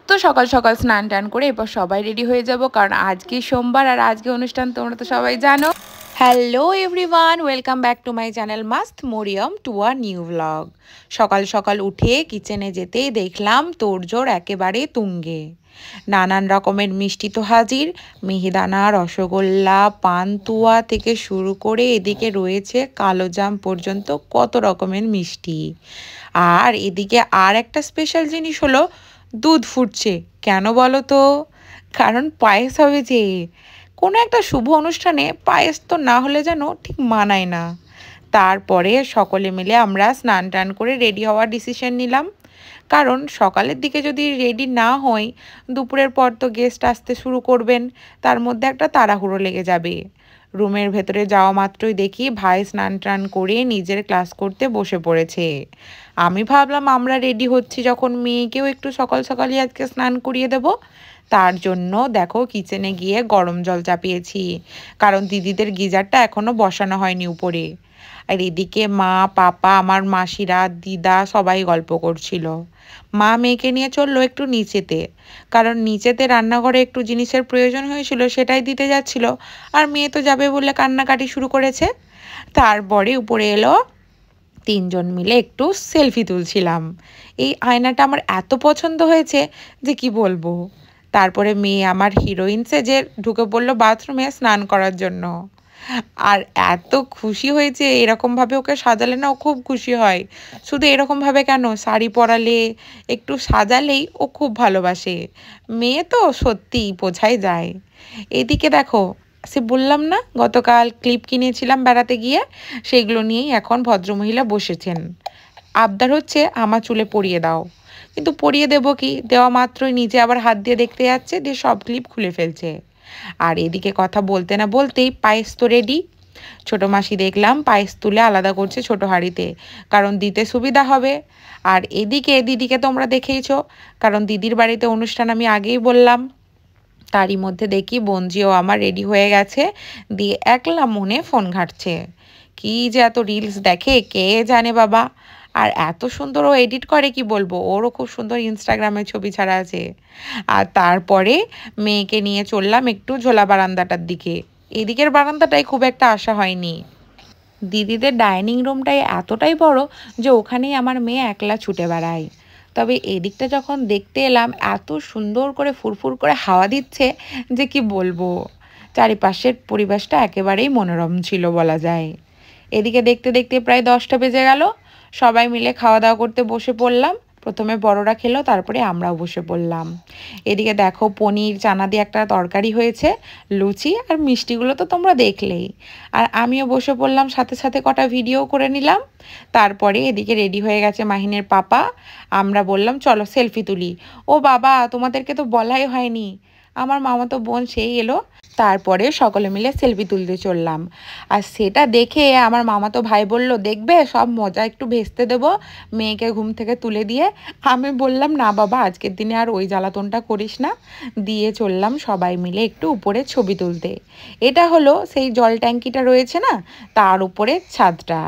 তো সকাল সকাল স্নান টান করে এরপর সবাই রেডি হয়ে যাব, কারণ আজকে সোমবার আর আজকে অনুষ্ঠান তোমরা তো সবাই জানো। Hello everyone, welcome back to my channel মাস্ত Mariyam to a new vlog. সকাল সকাল উঠে কিচেনে যেতেই দেখলাম তোড়জোড় একেবারে তুঙ্গে। নানান রকমের মিষ্টি তো হাজির, মিহিদানা, রসগোল্লা, পান্তুয়া থেকে শুরু করে এদিকে রয়েছে কালোজাম পর্যন্ত কত রকমের মিষ্টি। আর এদিকে আর একটা স্পেশাল জিনিস হলো দুধ ফুটছে। কেন বলো তো? কারণ পায়েস হবে যে। কোনো একটা শুভ অনুষ্ঠানে পায়েস তো না হলে যেন ঠিক মানায় না। তারপরে সকলে মিলে আমরা স্নান টান করে রেডি হওয়ার ডিসিশন নিলাম, কারণ সকালের দিকে যদি রেডি না হই, দুপুরের পর তো গেস্ট আসতে শুরু করবেন, তার মধ্যে একটা তাড়াহুড়ো লেগে যাবে। রুমের ভেতরে যাওয়া মাত্রই দেখি ভাই স্নান টান করে নিজের ক্লাস করতে বসে পড়েছে। আমি ভাবলাম আমরা রেডি হচ্ছি যখন, মেয়েকেও একটু সকাল সকালই আজকে স্নান করিয়ে দেব। তার জন্য দেখো কিচেনে গিয়ে গরম জল চাপিয়েছি, কারণ দিদিদের গিজারটা এখনো বসানো হয়নি উপরে। আর এদিকে মা, পাপা, আমার মাসিরা, দিদা সবাই গল্প করছিল। মা মেয়েকে নিয়ে চললো একটু নিচেতে, কারণ নিচেতে রান্নাঘরে একটু জিনিসের প্রয়োজন হয়েছিল, সেটাই দিতে যাচ্ছিল। আর মেয়ে তো যাবে বলে কান্নাকাটি শুরু করেছে। তারপরে উপরে এলো, তিনজন মিলে একটু সেলফি তুলছিলাম। এই আয়নাটা আমার এত পছন্দ হয়েছে যে কি বলবো। তারপরে মেয়ে আমার হিরোইন সেজে ঢুকে পড়লো বাথরুমে স্নান করার জন্য। আর এত খুশি হয়েছে, এরকমভাবে ওকে সাজালে না ও খুব খুশি হয়। শুধু এরকমভাবে কেন, শাড়ি পরালে, একটু সাজালেই ও খুব ভালোবাসে। মেয়ে তো সত্যিই বোঝাই যায়। এদিকে দেখো, সে বললাম না গতকাল ক্লিপ কিনেছিলাম বেড়াতে গিয়ে, সেগুলো নিয়েই এখন ভদ্রমহিলা বসেছেন। আবদার হচ্ছে আমার চুলে পরিয়ে দাও, কিন্তু পরিয়ে দেবো কি, দেওয়া মাত্রই নিজে আবার হাত দিয়ে দেখতে যাচ্ছে, দিয়ে সব ক্লিপ খুলে ফেলছে। আর এদিকে কথা বলতে না বলতেই পায়েস তো রেডি। ছোটো মাসি দেখলাম পায়েস তুলে আলাদা করছে ছোটো হাঁড়িতে, কারণ দিতে সুবিধা হবে। আর এদিকে দিদিকে তোমরা দেখেইছো, কারণ দিদির বাড়িতে অনুষ্ঠান আমি আগেই বললাম। তারই মধ্যে দেখি বঞ্জিও আমার রেডি হয়ে গেছে, দিয়ে একলা মনে ফোন ঘাঁটছে। কি যে এত রিলস দেখে কে জানে বাবা। আর এত সুন্দর ও এডিট করে, কি বলবো, ওরও খুব সুন্দর ইনস্টাগ্রামে ছবি ছাড়া আছে। আর তারপরে মেয়েকে নিয়ে চললাম একটু ঝোলা বারান্দাটার দিকে। এদিকের বারান্দাটাই খুব একটা আসা হয়নি। দিদিদের ডাইনিং রুমটাই এতটাই বড় যে ওখানেই আমার মেয়ে একলা ছুটে বেড়ায়। তবে এদিকটা যখন দেখতে এলাম, এত সুন্দর করে ফুরফুর করে হাওয়া দিচ্ছে যে কি বলবো। চারিপাশের পরিবেশটা একেবারেই মনোরম ছিল বলা যায়। এদিকে দেখতে দেখতে প্রায় 10টা বেজে গেল। সবাই মিলে খাওয়া দাওয়া করতে বসে পড়লাম। প্রথমে বড়রা খেলো, তারপরে আমরাও বসে পড়লাম। এদিকে দেখো পনির চানা দিয়ে একটা তরকারি হয়েছে, লুচি আর মিষ্টিগুলো তো তোমরা দেখলেই। আর আমিও বসে পড়লাম, সাথে সাথে কটা ভিডিও করে নিলাম। তারপরে এদিকে রেডি হয়ে গেছে মাহিনের পাপা। আমরা বললাম চলো সেলফি তুলি। ও বাবা, তোমাদেরকে তো বলাই হয়নি, আমার মামাতো বোন সেই এলো। তারপরে সকলে মিলে সেলফি তুলতে চললাম। আর সেটা দেখে আমার মামাতো ভাই বলল, দেখবে সব মজা একটু ভেস্তে দেবো মেয়েকে ঘুম থেকে তুলে দিয়ে। আমি বললাম না বাবা, আজকের দিনে আর ওই জ্বালাতনটা করিস না। দিয়ে চললাম সবাই মিলে একটু উপরে ছবি তুলতে। এটা হলো সেই জল ট্যাঙ্কিটা রয়েছে না, তার উপরে ছাদটা।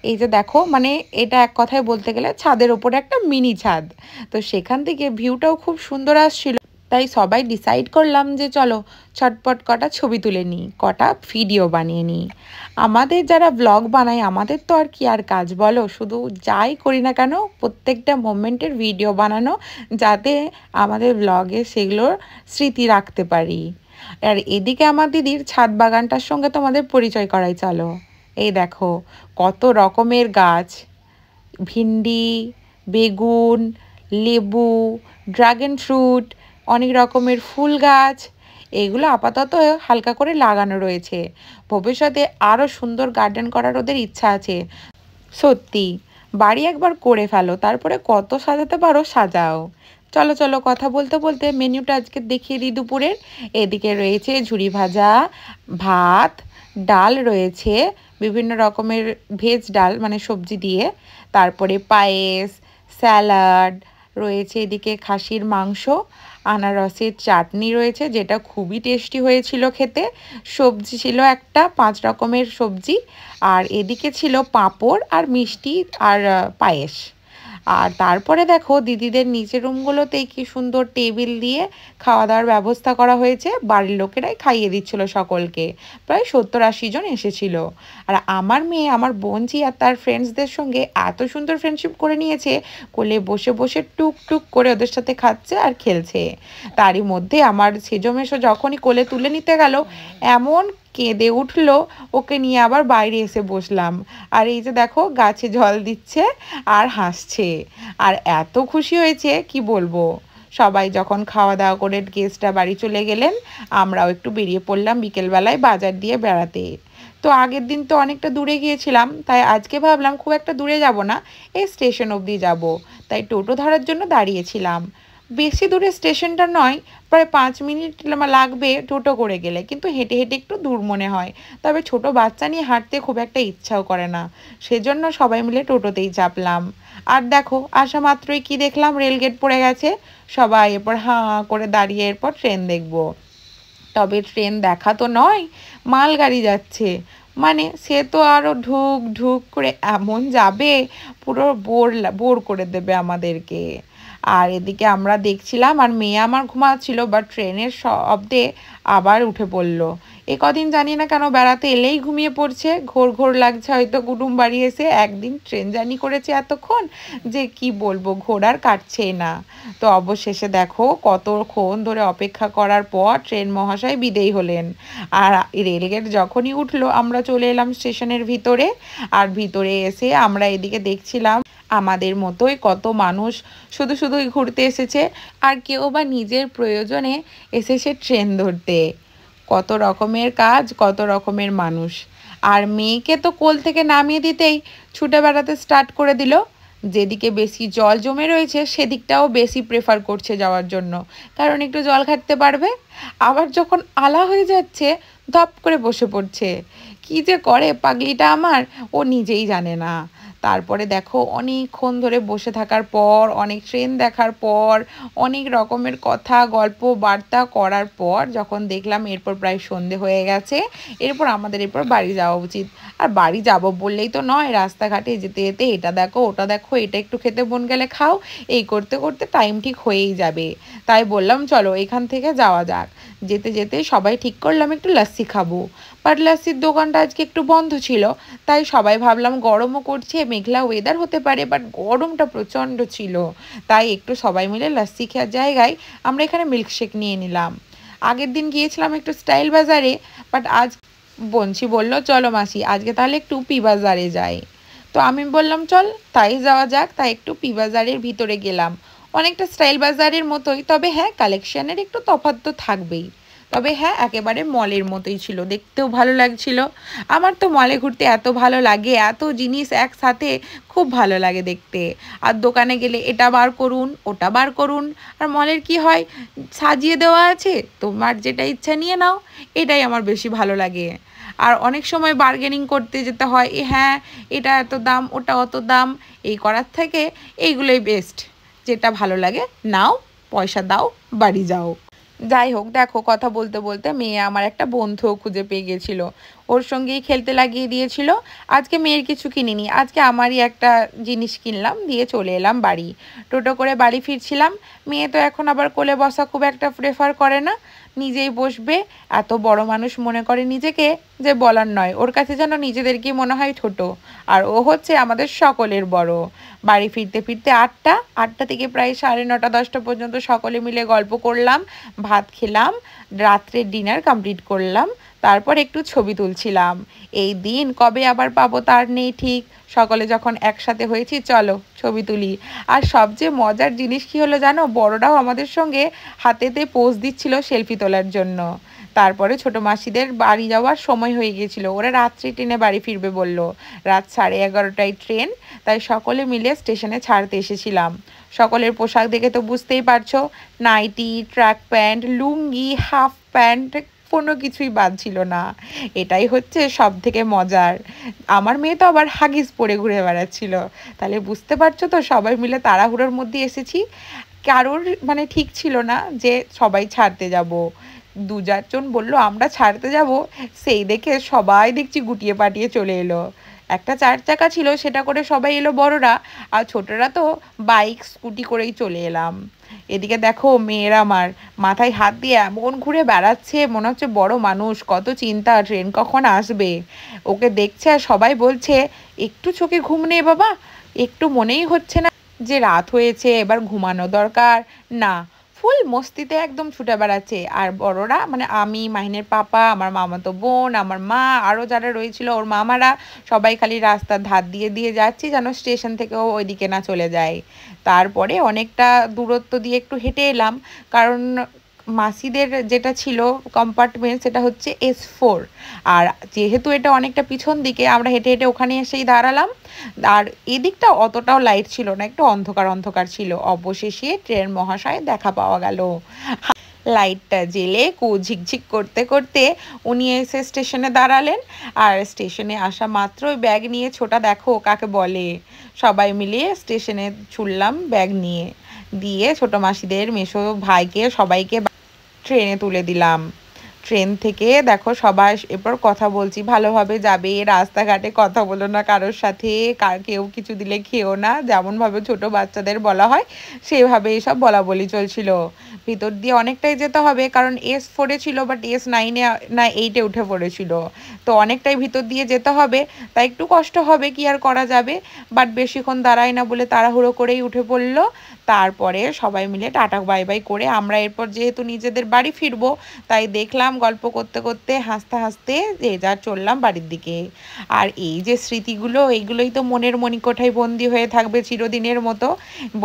এই যে দেখো, মানে এটা এক কথায় বলতে গেলে ছাদের ওপরে একটা মিনি ছাদ। তো সেখান থেকে ভিউটাও খুব সুন্দর আসছিল। তাই সবাই ডিসাইড করলাম যে চলো ছটপট কটা ছবি তুলে নিই, কটা ভিডিও বানিয়ে নিই। আমাদের যারা ব্লগ বানায়, আমাদের তো আর কি আর কাজ বলো, শুধু যাই করি না কেন প্রত্যেকটা মোমেন্টের ভিডিও বানানো, যাতে আমাদের ব্লগে সেগুলোর স্মৃতি রাখতে পারি। আর এদিকে আমার দিদির ছাদ বাগানটার সঙ্গে তোমাদের পরিচয় করাই চলো। এই দেখো কত রকমের গাছ, ভিন্ডি, বেগুন, লেবু, ড্রাগন ফ্রুট, অনেক রকমের ফুল গাছ। এগুলো আপাতত হালকা করে লাগানো রয়েছে। ভবিষ্যতে আরও সুন্দর গার্ডেন করার ওদের ইচ্ছা আছে। সত্যি বাড়ি একবার করে ফেলো, তারপরে কত সাজাতে পারো সাজাও। চলো চলো, কথা বলতে বলতে মেনুটা আজকে দেখিয়ে দিই দুপুরের। এদিকে রয়েছে ঝুরি ভাজা, ভাত, ডাল রয়েছে, বিভিন্ন রকমের ভেজ ডাল মানে সবজি দিয়ে, তারপরে পায়েস, স্যালাড রয়েছে, এদিকে খাসির মাংস, আনারসের চাটনি রয়েছে যেটা খুবই টেস্টি হয়েছিল খেতে, সবজি ছিল একটা 5 রকমের সবজি, আর এদিকে ছিল পাঁপড় আর মিষ্টি আর পায়েস। আর তারপরে দেখো দিদিদের নিচের রুমগুলোতেই কি সুন্দর টেবিল দিয়ে খাওয়া দাওয়ার ব্যবস্থা করা হয়েছে। বাড়ির লোকেরাই খাইয়ে দিচ্ছিল সকলকে। প্রায় 70-80 জন এসেছিল। আর আমার মেয়ে আমার বোনঝি আর তার ফ্রেন্ডসদের সঙ্গে এত সুন্দর ফ্রেন্ডশিপ করে নিয়েছে, কোলে বসে বসে টুক টুক করে ওদের সাথে খাচ্ছে আর খেলছে। তারই মধ্যে আমার সেজমেশো যখনই কোলে তুলে নিতে গেল, এমন কেঁদে উঠলো, ওকে নিয়ে আবার বাইরে এসে বসলাম। আর এই যে দেখো গাছে জল দিচ্ছে আর হাসছে। আর এত খুশি হয়েছে কি বলবো। সবাই যখন খাওয়া দাওয়া করে গেস্টরা বাড়ি চলে গেলেন, আমরাও একটু বেরিয়ে পড়লাম বিকেলবেলায় বাজার দিয়ে বেড়াতে। তো আগের দিন তো অনেকটা দূরে গিয়েছিলাম, তাই আজকে ভাবলাম খুব একটা দূরে যাব না, এই স্টেশন অবধি যাব। তাই টোটো ধরার জন্য দাঁড়িয়েছিলাম। বেশি দূরে স্টেশনটা নয়, প্রায় 5 মিনিট লাগবে টোটো করে গেলে, কিন্তু হেঁটে হেঁটে একটু দূর মনে হয়। তবে ছোট বাচ্চা নিয়ে হাঁটতে খুব একটা ইচ্ছাও করে না, সেজন্য সবাই মিলে টোটোতেই চাপলাম। আর দেখো আসা মাত্রই কি দেখলাম, রেলগেট পড়ে গেছে। সবাই এরপর হাঁ হাঁ করে দাঁড়িয়ে এরপর ট্রেন দেখব। তবে ট্রেন দেখা তো নয়, মালগাড়ি যাচ্ছে। মানে সে তো আরও ঢুক ঢুক করে এমন যাবে, পুরো বোর করে দেবে আমাদেরকে। আর এদিকে আমরা দেখছিলাম, আর মেয়ে আমার ঘুমাচ্ছিল, বা ট্রেনের শব্দে আবার উঠে পড়লো। এ কদিন জানি না কেন বেড়াতে এলেই ঘুমিয়ে পড়ছে, ঘোর ঘোর লাগছে হয়তো কুটুম বাড়ি এসে। একদিন ট্রেন জার্নি করেছে এতক্ষণ যে কি বলবো, ঘোর আর কাটছেই না। তো অবশেষে দেখো কতক্ষণ ধরে অপেক্ষা করার পর ট্রেন মহাশয় বিদেয় হলেন। আর রেলগেট যখনই উঠলো আমরা চলে এলাম স্টেশনের ভিতরে। আর ভিতরে এসে আমরা এদিকে দেখছিলাম আমাদের মতোই কত মানুষ শুধু শুধুই ঘুরতে এসেছে, আর কেউ বা নিজের প্রয়োজনে এসেছে ট্রেন ধরতে। কত রকমের কাজ, কত রকমের মানুষ। আর মেয়েকে তো কোল থেকে নামিয়ে দিতেই ছুটে বেড়াতে স্টার্ট করে দিল। যেদিকে বেশি জল জমে রয়েছে সেদিকটাও বেশি প্রেফার করছে যাওয়ার জন্য, কারণ একটু জল ঘাটতে পারবে। আবার যখন আলা হয়ে যাচ্ছে ধপ করে বসে পড়ছে। কি যে করে পাগলিটা আমার, ও নিজেই জানে না। তারপরে দেখো অনেকক্ষণ ধরে বসে থাকার পর, অনেক ট্রেন দেখার পর, অনেক রকমের কথা গল্প বার্তা করার পর যখন দেখলাম এরপর প্রায় সন্ধে হয়ে গেছে, এরপর আমাদের এরপর বাড়ি যাওয়া উচিত। আর বাড়ি যাব বললেই তো নয়, রাস্তাঘাটে যেতে যেতে এটা দেখো ওটা দেখো, এটা একটু খেতে মন গেলে খাও, এই করতে করতে টাইম ঠিক হয়েই যাবে। তাই বললাম চলো এখান থেকে যাওয়া যাক। যেতে যেতে সবাই ঠিক করলাম একটু লাস্সি খাবো। বাট লাস্সির দোকানটা আজকে একটু বন্ধ ছিল, তাই সবাই ভাবলাম গরমও করছে, মেঘলা ওয়েদার হতে পারে, বাট গরমটা প্রচণ্ড ছিল। তাই একটু সবাই মিলে লাস্সি খাওয়ার জায়গায় আমরা এখানে মিল্কশেক নিয়ে নিলাম। আগের দিন গিয়েছিলাম একটু স্টাইল বাজারে, বাট আজ বঞ্চি বলল চলো মাসি আজকে তাহলে একটু পি বাজারে যাই। তো আমি বললাম চল তাই যাওয়া যাক। তাই একটু পি বাজারের ভিতরে গেলাম। অনেকটা স্টাইল বাজারের মতোই, তবে হ্যাঁ কালেকশানের একটু তফাৎ তো থাকবেই। তবে হ্যাঁ একেবারে মলের মতোই ছিল, দেখতেও ভালো লাগছিল। আমার তো মলে ঘুরতে এত ভালো লাগে, এত জিনিস একসাথে খুব ভালো লাগে দেখতে। আর দোকানে গেলে এটা বার করুন ওটা বার করুন। আর মলের কি হয়, সাজিয়ে দেওয়া আছে, তোমার যেটা ইচ্ছা নিয়ে নাও, এটাই আমার বেশি ভালো লাগে। আর অনেক সময় বার্গেনিং করতে যেতে হয়, হ্যাঁ এটা এত দাম ওটা অত দাম, এই করার থেকে এইগুলোই বেস্ট। যেটা ভালো লাগে নাও, পয়সা দাও, বাড়ি যাও। যাই হোক দেখো কথা বলতে বলতে মেয়ে আমার একটা বন্ধুও খুঁজে পেয়ে গেছিলো, ওর সঙ্গেই খেলতে লাগিয়ে দিয়েছিল। আজকে মেয়ের কিছু কিনিনি, আজকে আমারই একটা জিনিস কিনলাম, দিয়ে চলে এলাম বাড়ি। টোটো করে বাড়ি ফিরছিলাম। মেয়ে তো এখন আবার কোলে বসা খুব একটা প্রেফার করে না, নিজেই বসবে। এত বড় মানুষ মনে করে নিজেকে যে বলার নয়, ওর কাছে যেন নিজেদেরকেই মনে হয় ছোট। আর ও হচ্ছে আমাদের সকলের বড়। বাড়ি ফিরতে ফিরতে 8টা, 8টা থেকে প্রায় 9:30 10টা পর্যন্ত সকলে মিলে গল্প করলাম, ভাত খেলাম, রাত্রের ডিনার কমপ্লিট করলাম। তারপর একটু ছবি তুলছিলাম। এই দিন কবে আবার পাবো তার নেই ঠিক। সকলে যখন একসাথে হয়েছি চলো ছবি তুলি। আর সবচেয়ে মজার জিনিস কি হলো জানো, বড়রাও আমাদের সঙ্গে হাতেতে পোজ দিচ্ছিল সেলফি তোলার জন্য। তারপরে ছোটো মাসিদের বাড়ি যাওয়ার সময় হয়ে গিয়েছিল, ওরা রাত্রি ট্রেনে বাড়ি ফিরবে বলল। রাত 11:30টায় ট্রেন, তাই সকলে মিলে স্টেশনে ছাড়তে এসেছিলাম। সকলের পোশাক দেখে তো বুঝতেই পারছো, নাইটি, ট্র্যাক প্যান্ট, লুঙ্গি, হাফ প্যান্ট, কোনো কিছুই বাদ ছিল না। এটাই হচ্ছে সব থেকে মজার। আমার মেয়ে তো আবার হাগিস পরে ঘুরে বেড়াচ্ছিল। তাহলে বুঝতে পারছো তো সবাই মিলে তাড়াহুড়োর মধ্যে এসেছি। কারোর মানে ঠিক ছিল না যে সবাই ছাড়তে যাব। 2-4 জন বললো আমরা ছাড়তে যাব, সেই দেখে সবাই দেখছি গুটিয়ে পাটিয়ে চলে এলো। একটা 4 চাকা ছিল, সেটা করে সবাই এলো বড়রা, আর ছোটরা তো বাইক স্কুটি করেই চলে এলাম। এদিকে দেখো মেয়েরা আমার মাথায় হাত দিয়ে এমন ঘুরে বেড়াচ্ছে, মনে হচ্ছে বড় মানুষ, কত চিন্তা ট্রেন কখন আসবে। ওকে দেখছে আর সবাই বলছে, একটু চোখে ঘুম নেই বাবা, একটু মনেই হচ্ছে না যে রাত হয়েছে, এবার ঘুমানো দরকার। না, ফুল মস্তিতে একদম ছুটে বেড়াচ্ছে। আর বড়রা মানে আমি, মাহিনের পাপা, আমার মামাতো বোন, আমার মা, আরও যারা রয়েছিল ওর মামারা, সবাই খালি রাস্তার ধার দিয়ে দিয়ে যাচ্ছি যেন স্টেশন থেকেও ওইদিকে না চলে যায়। তারপরে অনেকটা দূরত্ব দিয়ে একটু হেঁটে এলাম, কারণ মাসিদের যেটা ছিল কম্পার্টমেন্ট সেটা হচ্ছে S4। আর যেহেতু এটা অনেকটা পিছন দিকে, আমরা হেঁটে হেঁটে ওখানে এসেই দাঁড়ালাম। আর এদিকটা অতটাও লাইট ছিল না, একটু অন্ধকার অন্ধকার ছিল। অবশেষে ট্রেন মহাশয় দেখা পাওয়া গেল। লাইটটা জেলে ঝিকঝিক করতে করতে উনি এসে স্টেশনে দাঁড়ালেন। আর স্টেশনে আসা মাত্রই ব্যাগ নিয়ে ছোটা দেখো কাকে বলে, সবাই মিলিয়ে স্টেশনে ছুটলাম ব্যাগ নিয়ে, দিয়ে ছোট মাসিদের, মেসো ভাইকে, সবাইকে ট্রেনে তুলে দিলাম। ট্রেন থেকে দেখো সবাই এরপর কথা বলছি, ভালোভাবে যাবে, রাস্তাঘাটে কথা বলো না কারোর সাথে, কেউ কিছু দিলে খেও না, যেমনভাবে ছোট বাচ্চাদের বলা হয় সেভাবে এসব বলা বলি চলছিল। ভিতর দিয়ে অনেকটাই যেতে হবে, কারণ S4-এ ছিল বাট S9-এ না 8-এ উঠে পড়েছিল, তো অনেকটাই ভিতর দিয়ে যেতে হবে, তাই একটু কষ্ট হবে, কি আর করা যাবে। বাট বেশিক্ষণ দাঁড়ায় না বলে তাড়াহুড়ো করেই উঠে পড়লো। তারপরে সবাই মিলে টাটা বাই বাই করে আমরা এরপর যেহেতু নিজেদের বাড়ি ফিরবো, তাই দেখলাম গল্প করতে করতে হাসতে হাসতে যে যার চললাম বাড়ির দিকে। আর এই যে স্মৃতিগুলো, এইগুলোই তো মনের মণিকোঠায় বন্দি হয়ে থাকবে চিরদিনের মতো।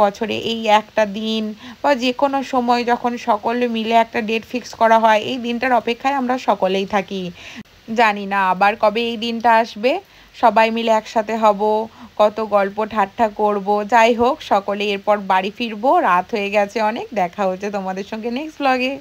বছরে এই একটা দিন বা যে কোনো সময় যখন সকলে মিলে একটা ডেট ফিক্স করা হয়, এই দিনটার অপেক্ষায় আমরা সকলেই থাকি। জানি না আবার কবে এই দিনটা আসবে, সবাই মিলে একসাথে হব, কত গল্প ঠাট্টা করব। যাই হোক, সকলে এরপর বাড়ি ফিরবো, রাত হয়ে গেছে অনেক। দেখা হচ্ছে তোমাদের সঙ্গে নেক্সট ব্লগে।